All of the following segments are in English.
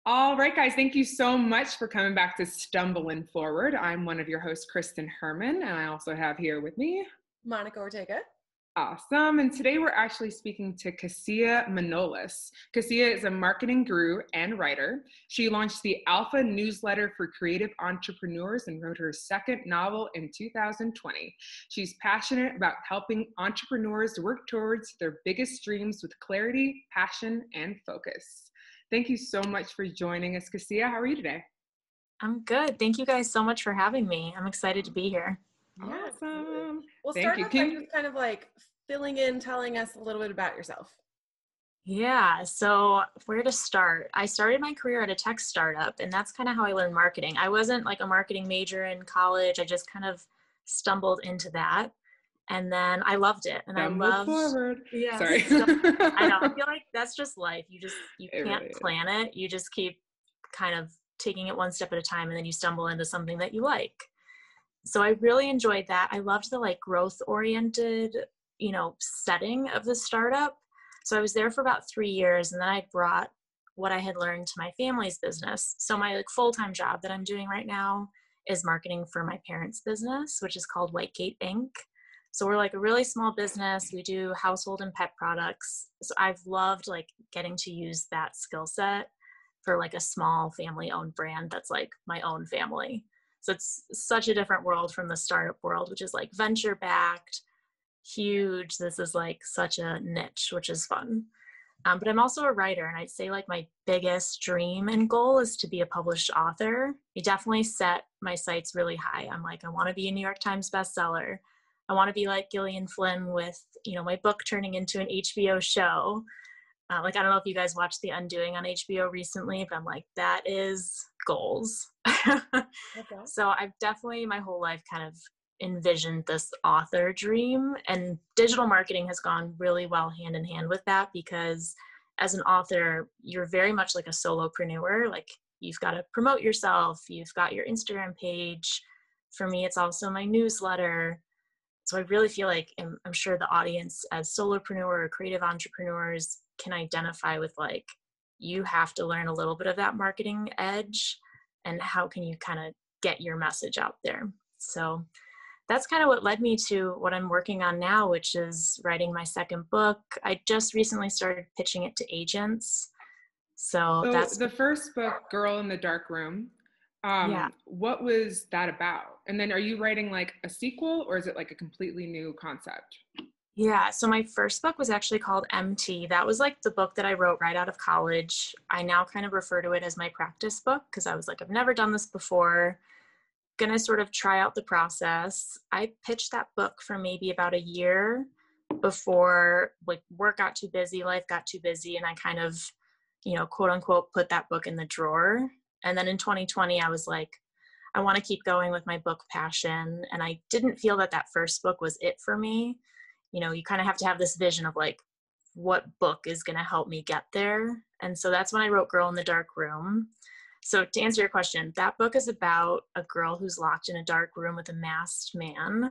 All right, guys, thank you so much for coming back to Stumblin Forward. I'm one of your hosts, Kristen Herman, and I also have here with me Monica Ortega. Awesome. And today we're actually speaking to Kasia Manolas. Kasia is a marketing guru and writer. She launched the Alpha newsletter for creative entrepreneurs and wrote her second novel in 2020. She's passionate about helping entrepreneurs work towards their biggest dreams with clarity, passion, and focus. Thank you so much for joining us, Kasia. How are you today? I'm good. Thank you guys so much for having me. I'm excited to be here. Yeah, Awesome. We'll Thank start you. off by just kind of like filling in, telling us a little bit about yourself. Yeah, so where to start? I started my career at a tech startup, and that's kind of how I learned marketing. I wasn't like a marketing major in college. I just kind of stumbled into that. And then I loved it. And Stumbled forward. Yeah. Sorry. I know. I feel like that's just life. You It can't really is. plan it. You just keep kind of taking it one step at a time, and then you stumble into something that you like. So I really enjoyed that. I loved the like growth oriented, setting of the startup. So I was there for about 3 years, and then I brought what I had learned to my family's business. So my like full-time job that I'm doing right now is marketing for my parents' business, which is called Whitegate Inc. So we're like a really small business. We do household and pet products. So I've loved like getting to use that skill set for like a small family-owned brand that's like my own family. So it's such a different world from the startup world, which is like venture-backed, huge. This is like such a niche, which is fun. But I'm also a writer, and I'd say like my biggest dream and goal is to be a published author. I definitely set my sights really high. I'm like, I want to be a New York Times bestseller. I want to be like Gillian Flynn with, my book turning into an HBO show. I don't know if you guys watched The Undoing on HBO recently, but I'm like, that is goals. Okay. So I've definitely my whole life kind of envisioned this author dream, and digital marketing has gone really well hand in hand with that, because as an author, you're very much like a solopreneur. Like you've got to promote yourself. You've got your Instagram page. For me, it's also my newsletter. So I really feel like I'm sure the audience as solopreneur or creative entrepreneurs can identify with like, you have to learn a little bit of that marketing edge, and how can you kind of get your message out there. So that's kind of what led me to what I'm working on now, which is writing my second book. I just recently started pitching it to agents. So that's the first book, Girl in the Dark Room. Yeah. What was that about? And then are you writing like a sequel, or is it like a completely new concept? Yeah, so my first book was actually called MT. That was like the book that I wrote right out of college. I now kind of refer to it as my practice book, because I was like, I've never done this before. Gonna sort of try out the process. I pitched that book for maybe about a year before like work got too busy, life got too busy, and I kind of, quote unquote, put that book in the drawer. And then in 2020, I was like, I want to keep going with my book passion. And I didn't feel that that first book was it for me. You kind of have to have this vision of like, what book is going to help me get there. And so that's when I wrote Girl in the Dark Room. So to answer your question, that book is about a girl who's locked in a dark room with a masked man.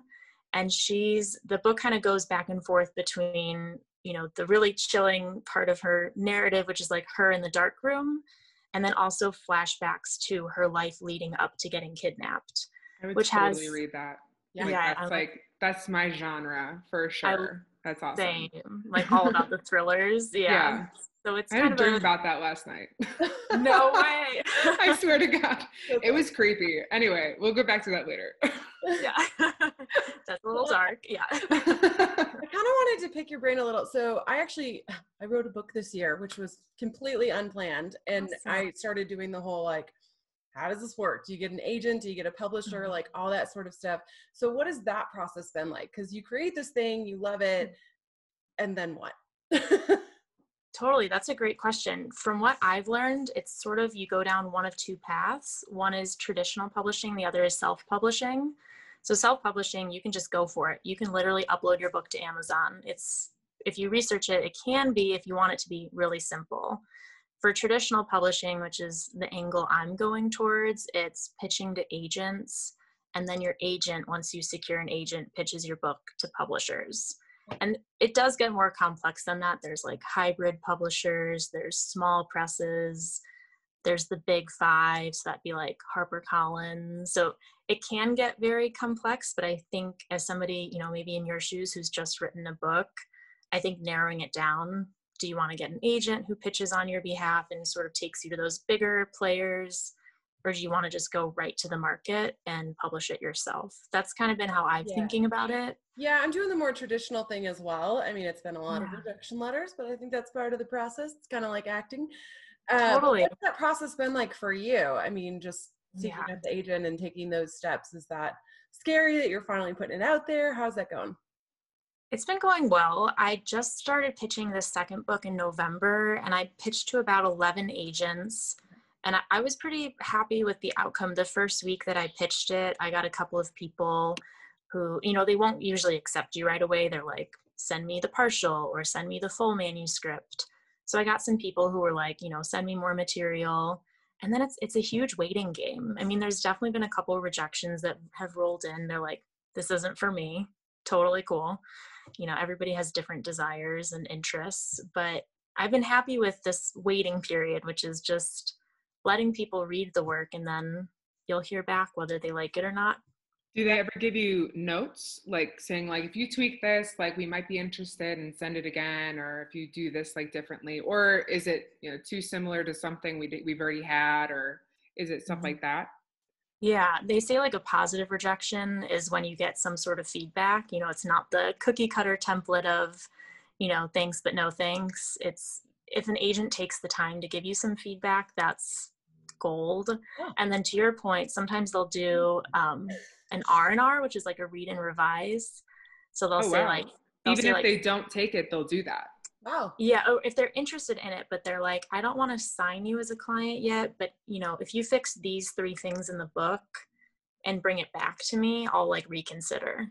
And the book kind of goes back and forth between, the really chilling part of her narrative, which is like her in the dark room, and then also flashbacks to her life leading up to getting kidnapped. I would which totally has, read that. yeah, That's my genre for sure. That's awesome. Same, like all about the thrillers. Yeah. So it's I had kind a of dream about that last night. No way. I swear to God. It was creepy. Anyway, we'll go back to that later. Yeah. That's a little dark. Yeah. I kind of wanted to pick your brain a little. So I wrote a book this year, which was completely unplanned. And Awesome. I started doing the whole like, how does this work? Do you get an agent? Do you get a publisher? Like all that sort of stuff. So what has that process been like? Because you create this thing, you love it, and then what? Totally. That's a great question. From what I've learned, it's sort of, you go down one of two paths. One is traditional publishing. The other is self-publishing. So self-publishing, you can just go for it. You can literally upload your book to Amazon. If you research it, it can be, if you want it to be really simple. For traditional publishing, which is the angle I'm going towards, it's pitching to agents. And then your agent, once you secure an agent, pitches your book to publishers. And it does get more complex than that. There's like hybrid publishers, there's small presses. There's the big five, so that'd be like HarperCollins. So it can get very complex, but I think as somebody, you know, maybe in your shoes who's just written a book, I think narrowing it down, do you want to get an agent who pitches on your behalf and sort of takes you to those bigger players? Or do you want to just go right to the market and publish it yourself? That's kind of been how I'm thinking about it. Yeah, I'm doing the more traditional thing as well. I mean, it's been a lot of rejection letters, but I think that's part of the process. It's kind of like acting. Totally. What's that process been like for you? I mean, just seeking out the agent and taking those steps. Is that scary that you're finally putting it out there? How's that going? It's been going well. I just started pitching the second book in November, and I pitched to about 11 agents. And I was pretty happy with the outcome. The first week that I pitched it, I got a couple of people who, you know, they won't usually accept you right away. They're like, send me the partial or send me the full manuscript. So I got some people who were like, you know, send me more material. And then it's a huge waiting game. I mean, there's definitely been a couple of rejections that have rolled in. They're like, this isn't for me. Totally cool. You know, everybody has different desires and interests, but I've been happy with this waiting period, which is just letting people read the work, and then you'll hear back whether they like it or not. Do they ever give you notes, like saying like, if you tweak this, like we might be interested and send it again, or if you do this like differently, or is it, you know, too similar to something we've already had, or is it stuff like that? Yeah, they say like a positive rejection is when you get some sort of feedback. You know, it's not the cookie cutter template of, you know, thanks but no thanks. It's if an agent takes the time to give you some feedback, that's gold. And then to your point, sometimes they'll do an R&R, which is like a read and revise. So they'll say like, even if they don't take it, they'll do that. Wow. Yeah, or if they're interested in it, but they're like, I don't want to sign you as a client yet, but you know, if you fix these 3 things in the book and bring it back to me, I'll like reconsider.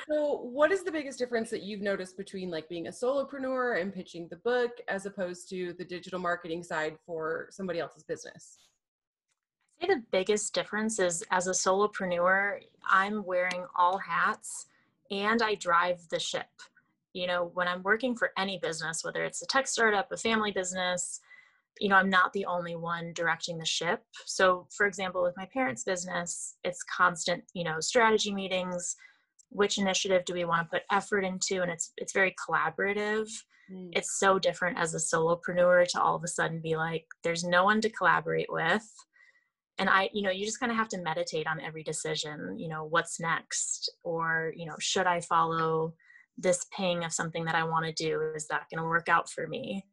So what is the biggest difference that you've noticed between like being a solopreneur and pitching the book as opposed to the digital marketing side for somebody else's business? I'd say the biggest difference is as a solopreneur, I'm wearing all hats and I drive the ship. You know, when I'm working for any business, whether it's a tech startup, a family business, you know, I'm not the only one directing the ship. So for example, with my parents' business, it's constant, you know, strategy meetings. Which initiative do we want to put effort into? And it's very collaborative. It's so different as a solopreneur to all of a sudden be like, there's no one to collaborate with. And you know, you just kind of have to meditate on every decision, you know, what's next? Or, you know, should I follow this ping of something that I want to do? Is that going to work out for me?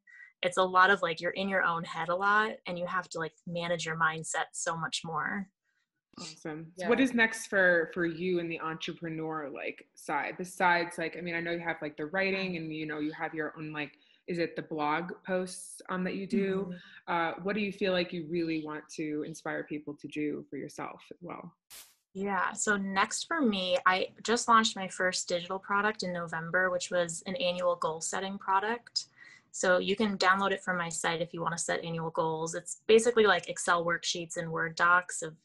It's a lot of like, you're in your own head a lot and you have to like manage your mindset so much more. Awesome. So what is next for you in the entrepreneur like side besides like, I mean, I know you have like the writing and, you know, you have your own, like, is it the blog posts that you do? What do you feel like you really want to inspire people to do for yourself as well? Yeah. So next for me, I just launched my first digital product in November, which was an annual goal setting product. So you can download it from my site if you want to set annual goals. It's basically like Excel worksheets and Word docs of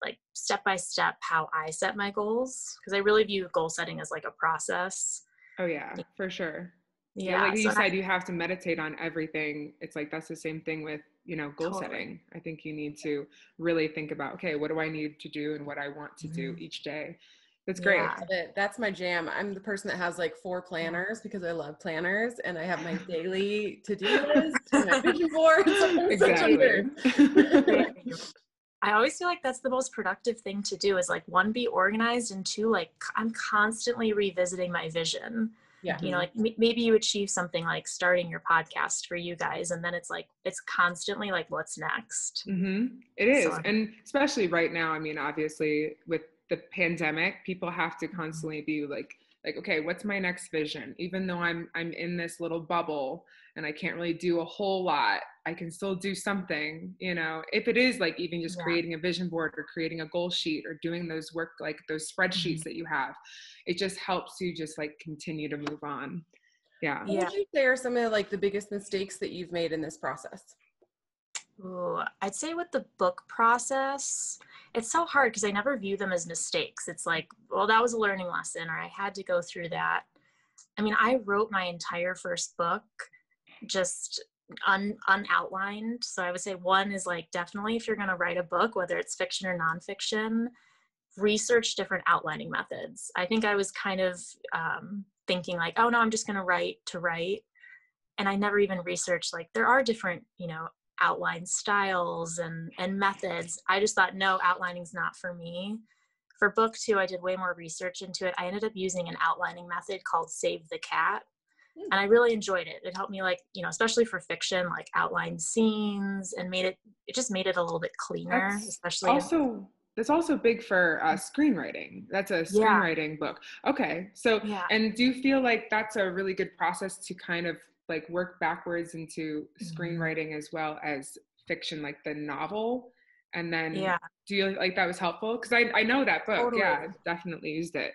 like step-by-step how I set my goals. Because I really view goal setting as like a process. Oh yeah, for sure. Yeah. Like you said, you have to meditate on everything. It's like, that's the same thing with, you know, goal setting. I think you need to really think about, okay, what do I need to do and what I want to do each day. That's great. That's my jam. I'm the person that has like 4 planners because I love planners, and I have my daily to-do list and my vision board. Exactly. I always feel like that's the most productive thing to do is like 1, be organized, and 2, like I'm constantly revisiting my vision. Yeah. You know, like maybe you achieve something like starting your podcast for you guys, and then it's like, it's constantly like, what's next? It is. So, and especially right now, I mean, obviously with the pandemic, people have to constantly be like, okay, what's my next vision? Even though I'm in this little bubble and I can't really do a whole lot, I can still do something, you know, if it is like even just creating a vision board or creating a goal sheet or doing those work, like those spreadsheets that you have, it just helps you just like continue to move on. Yeah. What would you say are some of like the biggest mistakes that you've made in this process? Ooh, I'd say with the book process, it's so hard because I never view them as mistakes. It's like, well, that was a learning lesson, or I had to go through that. I mean, I wrote my entire first book just unoutlined. So I would say one is like, definitely if you're going to write a book, whether it's fiction or nonfiction, research different outlining methods. I think I was kind of thinking like, oh no, I'm just going to write to write. And I never even researched, like, there are different, outline styles and methods. I just thought, no, outlining's not for me. For book 2, I did way more research into it. I ended up using an outlining method called Save the Cat. And I really enjoyed it. It helped me, like, especially for fiction, like outline scenes, and it just made it a little bit cleaner, That's also big for screenwriting. That's a screenwriting book. Okay. So, and do you feel like that's a really good process to kind of like work backwards into screenwriting as well as fiction, like the novel? And then do you like that was helpful? Because I know that book. Totally. Yeah, I definitely used it.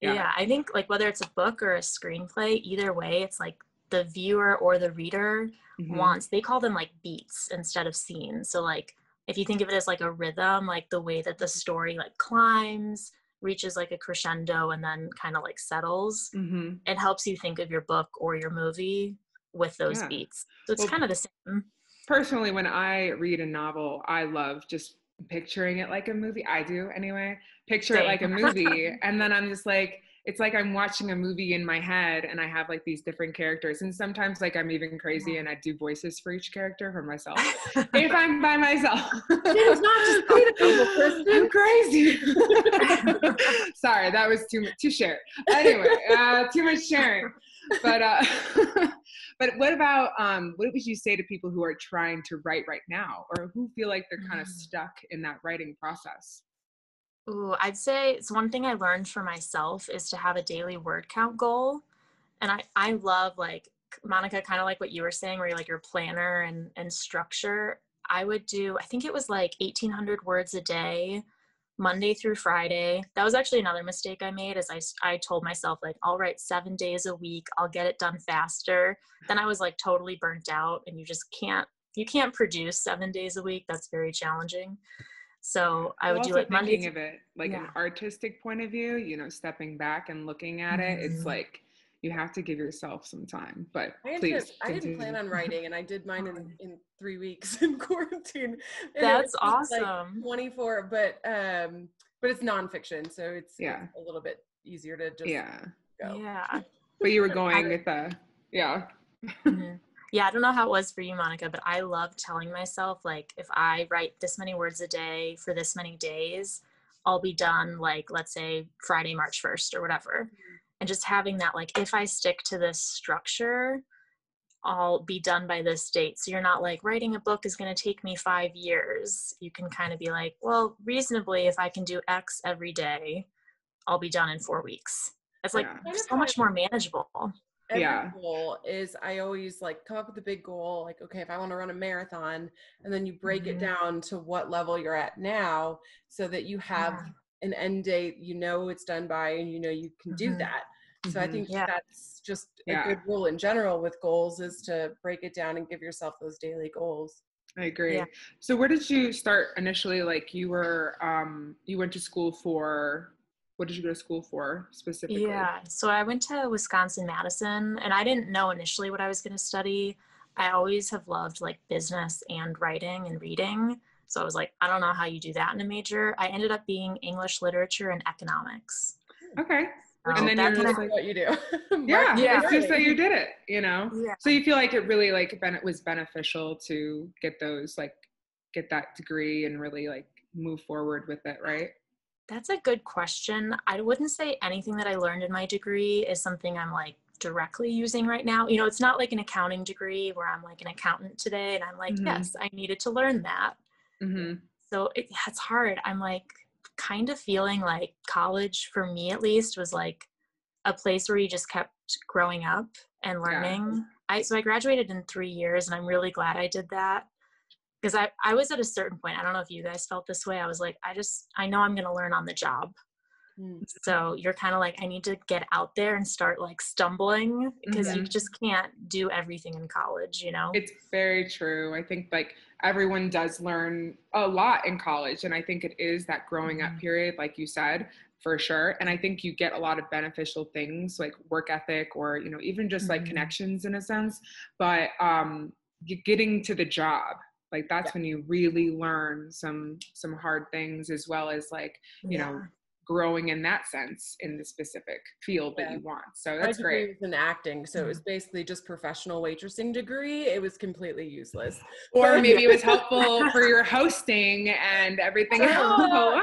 Yeah, I think like whether it's a book or a screenplay, either way, it's like the viewer or the reader wants, they call them like beats instead of scenes. So like if you think of it as like a rhythm, like the way that the story like climbs, reaches like a crescendo, and then kind of like settles, it helps you think of your book or your movie with those beats. So it's kind of the same. Personally, when I read a novel, I love just picturing it like a movie. I do anyway. Picture it like a movie. And then I'm just like, it's like I'm watching a movie in my head, and I have like these different characters. And sometimes like I'm even crazy and I do voices for each character for myself. If I'm by myself. It's not just I'm crazy. Sorry, that was too shared. Anyway, too much sharing. But but what about what would you say to people who are trying to write right now, or who feel like they're kind of stuck in that writing process? Ooh, I'd say it's one thing I learned for myself is to have a daily word count goal. And I love, like, Monica, kind of like what you were saying, where you're like your planner and structure. I would do, I think it was like 1,800 words a day, Monday through Friday. That was actually another mistake I made, is I told myself like, I'll write 7 days a week. I'll get it done faster. Then I was like totally burnt out, and you can't produce 7 days a week. That's very challenging. So I would do like Monday. Thinking of it like an artistic point of view, stepping back and looking at it, it's like you have to give yourself some time. But I didn't plan on writing, and I did mine in 3 weeks in quarantine. And that's awesome. Like 24, but it's nonfiction, so it's a little bit easier to just go. Yeah. But you were going with Yeah, I don't know how it was for you, Monica, but I love telling myself, like, if I write this many words a day for this many days, I'll be done, like, let's say Friday, March 1st or whatever. And just having that, like, if I stick to this structure, I'll be done by this date. So you're not like, writing a book is going to take me 5 years. You can kind of be like, well, reasonably, if I can do X every day, I'll be done in 4 weeks. It's like so much more manageable. Every goal is, I always like come up with a big goal, like, okay, if I want to run a marathon, and then you break it down to what level you're at now, so that you have an end date, it's done by, and you can do that. So I think that's just a good rule in general with goals, is to break it down and give yourself those daily goals. I agree. Yeah. So where did you start initially? Like you were, you went to school for, what did you go to school for specifically? Yeah, so I went to Wisconsin-Madison, and I didn't know initially what I was going to study. I always have loved like business and writing and reading. So I was like, I don't know how you do that in a major. I ended up being English literature and economics. Okay. So and then you're just like, what you do. It's just that you did it, So you feel like it really like was beneficial to get that degree and really like move forward with it, right? That's a good question. I wouldn't say anything that I learned in my degree is something I'm like directly using right now. It's not like an accounting degree where I'm like an accountant today and I'm like, yes, I needed to learn that. So it's hard. I'm like kind of feeling like college, for me at least, was like a place where you just kept growing up and learning. So I graduated in 3 years, and I'm really glad I did that. Because I was at a certain point, I don't know if you guys felt this way, I was like, I know I'm going to learn on the job. So you're kind of like, I need to get out there and start like stumbling, because you just can't do everything in college, It's very true. I think like everyone does learn a lot in college. And I think it is that growing up period, like you said, for sure. And I think you get a lot of beneficial things like work ethic, or, even just like connections in a sense. But getting to the job. Like that's when you really learn some hard things, as well as like, you know, growing in that sense in the specific field that you want. So that's My degree great. was in acting, so it was basically just professional waitressing degree. It was completely useless. Or maybe it was helpful for your hosting and everything else. No,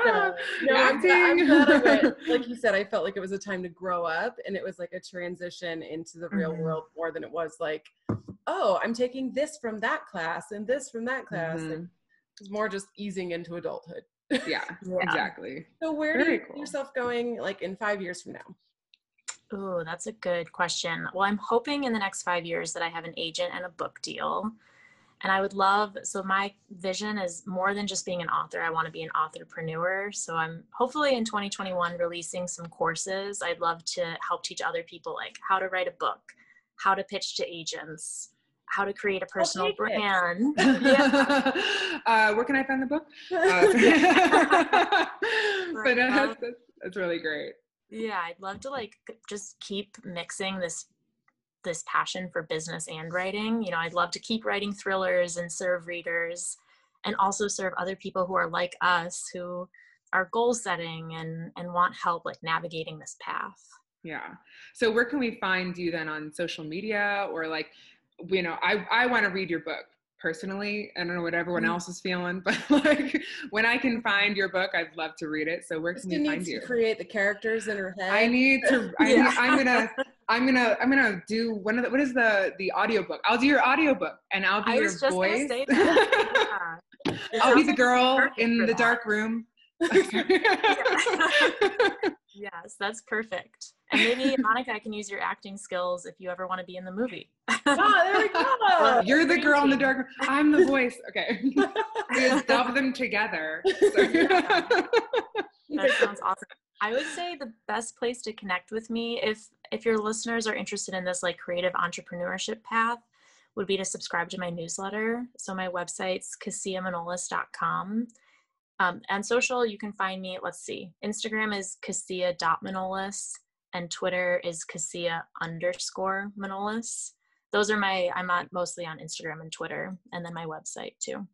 I'm glad I went. Like you said, I felt like it was a time to grow up, and it was like a transition into the real world more than it was like, oh, I'm taking this from that class and this from that class. Like, it was more just easing into adulthood. Yeah, exactly. So where do you see yourself going like in 5 years from now? Oh, that's a good question. Well, I'm hoping in the next 5 years that I have an agent and a book deal. And I would love, so my vision is more than just being an author. I want to be an authorpreneur. So I'm hopefully in 2021 releasing some courses. I'd love to help teach other people like how to write a book, how to pitch to agents, how to create a personal brand. Where can I find the book? But that's really great. Yeah, I'd love to like just keep mixing this passion for business and writing. You know, I'd love to keep writing thrillers and serve readers, and also serve other people who are like us, who are goal setting and want help like navigating this path. Yeah. So where can we find you then on social media, or like, you know, I want to read your book personally. I don't know what everyone else is feeling, but like when I can find your book, I'd love to read it. So where can we find you? To create the characters in her head. I'm gonna do one of the, what is the audiobook? I'll do your audiobook and I'll be your voice. Gonna say that. I'll be the girl in the dark room. Yes, that's perfect. And maybe Monica, I can use your acting skills if you ever want to be in the movie. Oh, there we go. You're the girl in the dark room. I'm the voice. Okay. We just dub them together. So. That sounds awesome. I would say the best place to connect with me, if your listeners are interested in this like creative entrepreneurship path, would be to subscribe to my newsletter. So my website's kasiamanolas.com. And social, you can find me, let's see, Instagram is kasia.manolas and Twitter is kasia_Manolas. Those are I'm mostly on Instagram and Twitter, and then my website too.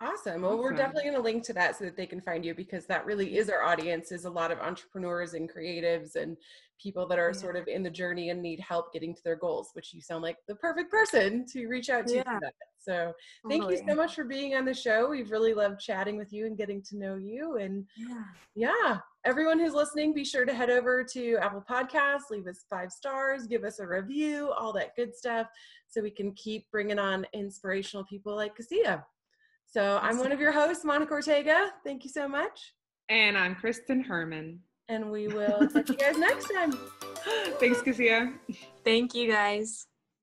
Awesome. Well, we're definitely going to link to that so that they can find you, because that really is our audience, is a lot of entrepreneurs and creatives and people that are sort of in the journey and need help getting to their goals, which you sound like the perfect person to reach out to for that. So thank you so much for being on the show. We've really loved chatting with you and getting to know you. And everyone who's listening, be sure to head over to Apple Podcasts, leave us 5 stars, give us a review, all that good stuff, so we can keep bringing on inspirational people like Kasia. So I'm one of your hosts, Monica Ortega. Thank you so much. And I'm Kristen Herman. And we will catch you guys next time. Thanks, Kasia. Thank you, guys.